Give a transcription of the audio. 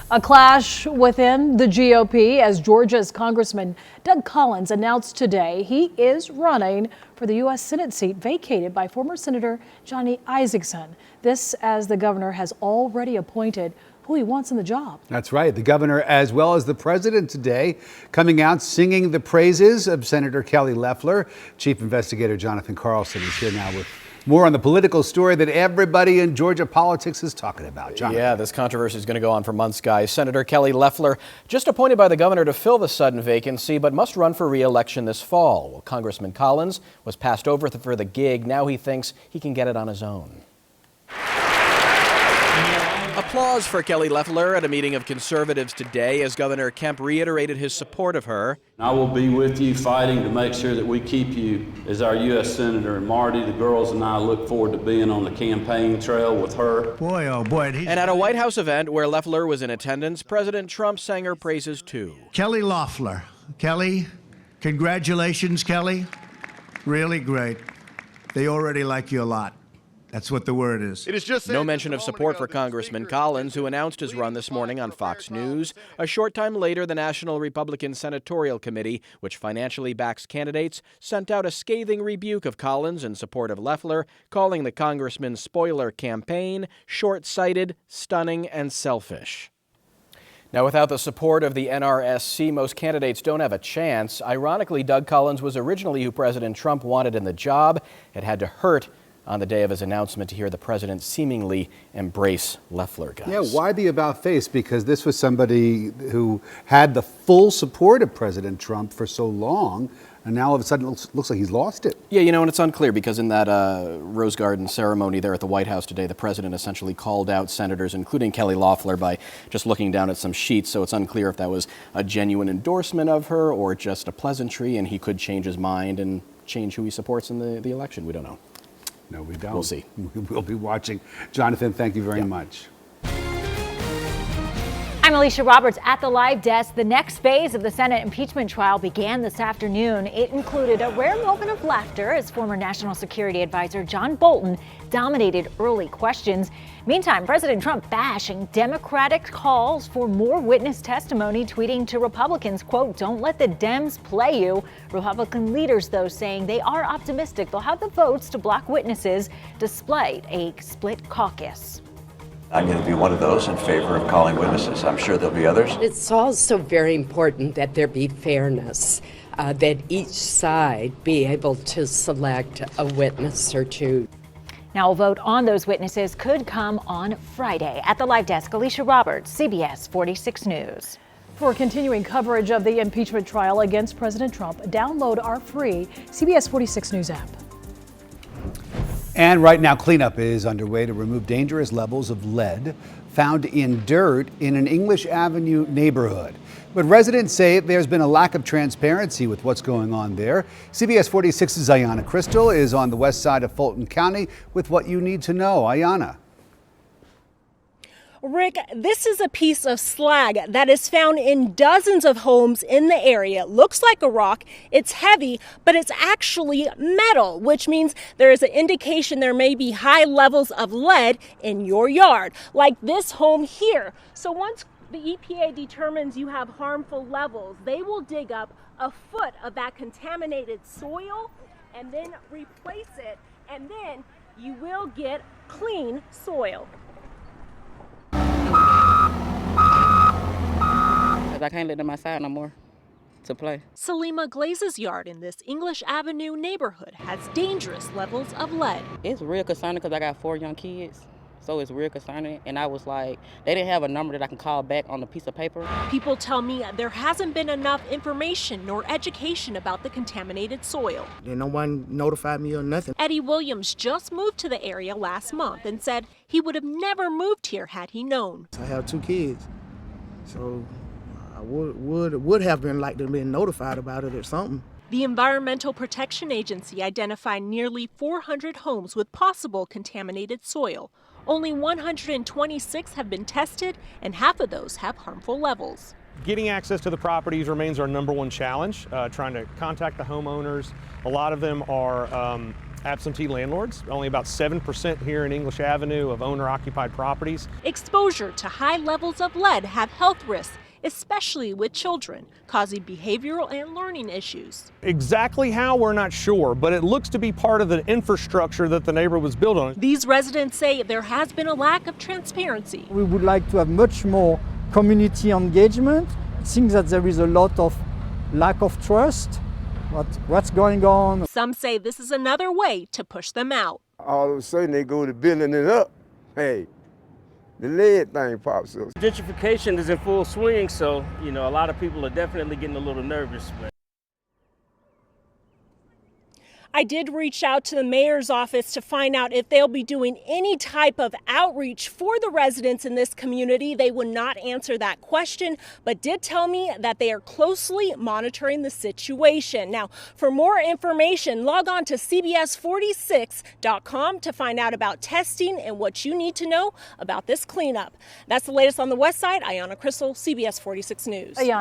A clash within the GOP as Georgia's Congressman Doug Collins announced today he is running for the U.S. Senate seat vacated by former Senator Johnny Isakson. This as the governor has already appointed who he wants in the job. That's right. The governor, as well as the president today, coming out singing the praises of Senator Kelly Loeffler. Chief Investigator Jonathan Carlson is here now with more on the political story that everybody in Georgia politics is talking about. Jonathan. Yeah, this controversy is going to go on for months, guys. Senator Kelly Loeffler just appointed by the governor to fill the sudden vacancy, but must run for re-election this fall. Well, Congressman Collins was passed over for the gig. Now he thinks he can get it on his own. Applause for Kelly Loeffler at a meeting of conservatives today as Governor Kemp reiterated his support of her. I will be with you fighting to make sure that we keep you as our U.S. Senator. And Marty, the girls, and I look forward to being on the campaign trail with her. Boy, oh boy. And at a White House event where Loeffler was in attendance, President Trump sang her praises too. Kelly Loeffler. Kelly, congratulations, Kelly. Really great. They already like you a lot. That's what the word is. No mention of support for Congressman Collins, who announced his run this morning on Fox News. A short time later, the National Republican Senatorial Committee, which financially backs candidates, sent out a scathing rebuke of Collins in support of Loeffler, calling the congressman's spoiler campaign short-sighted, stunning, and selfish. Now, without the support of the NRSC, most candidates don't have a chance. Ironically, Doug Collins was originally who President Trump wanted in the job. It had to hurt on the day of his announcement to hear the president seemingly embrace Loeffler, guys. Yeah, why the about face? Because this was somebody who had the full support of President Trump for so long, and now all of a sudden it looks like he's lost it. Yeah, you know, and it's unclear because in that Rose Garden ceremony there at the White House today, the president essentially called out senators, including Kelly Loeffler, by just looking down at some sheets. So it's unclear if that was a genuine endorsement of her or just a pleasantry, and he could change his mind and change who he supports in the election. We don't know. No, we don't. We'll see. We'll be watching. Jonathan, thank you very much. I'm Alicia Roberts at the live desk. The next phase of the Senate impeachment trial began this afternoon. It included a rare moment of laughter as former National Security Advisor John Bolton dominated early questions. Meantime, President Trump bashing Democratic calls for more witness testimony, tweeting to Republicans, quote, "Don't let the Dems play you." Republican leaders, though, saying they are optimistic they'll have the votes to block witnesses despite a split caucus. I'm going to be one of those in favor of calling witnesses. I'm sure there'll be others. It's also very important that there be fairness, that each side be able to select a witness or two. Now, a vote on those witnesses could come on Friday. At the live desk, Alicia Roberts, CBS 46 News. For continuing coverage of the impeachment trial against President Trump, download our free CBS 46 News app. And right now, cleanup is underway to remove dangerous levels of lead found in dirt in an English Avenue neighborhood. But residents say there's been a lack of transparency with what's going on there. CBS 46's AIYANA CRISTAL is on the west side of Fulton County with what you need to know. AIYANA. Rick, this is a piece of slag that is found in dozens of homes in the area. It looks like a rock. It's heavy, but it's actually metal, which means there is an indication there may be high levels of lead in your yard, like this home here. So once the EPA determines you have harmful levels, they will dig up a foot of that contaminated soil and then replace it, and then you will get clean soil. I can't let them outside no more to play. Salima Glaze's yard in this English Avenue neighborhood has dangerous levels of lead. It's real concerning because I got 4 young kids, so it's real concerning. And I was like, they didn't have a number that I can call back on a piece of paper. People tell me there hasn't been enough information nor education about the contaminated soil. No one notified me or nothing. Eddie Williams just moved to the area last month and said he would have never moved here had he known. I have 2 kids, so I would have been like to have been notified about it or something. The Environmental Protection Agency identified nearly 400 homes with possible contaminated soil. Only 126 have been tested, and half of those have harmful levels. Getting access to the properties remains our #1 challenge, trying to contact the homeowners. A lot of them are absentee landlords, only about 7% here in English Avenue of owner-occupied properties. Exposure to high levels of lead have health risks, especially with children, causing behavioral and learning issues. Exactly how, we're not sure, but it looks to be part of the infrastructure that the neighborhood was built on. These residents say there has been a lack of transparency. We would like to have much more community engagement. It seems that there is a lot of lack of trust. What's going on? Some say this is another way to push them out. All of a sudden they go to building it up. Hey, the lead thing pops up. Gentrification is in full swing, so, a lot of people are definitely getting a little nervous. I did reach out to the mayor's office to find out if they'll be doing any type of outreach for the residents in this community. They would not answer that question, but did tell me that they are closely monitoring the situation. Now, for more information, log on to CBS46.com to find out about testing and what you need to know about this cleanup. That's the latest on the Westside. IMPEACHMENT, CBS 46 News.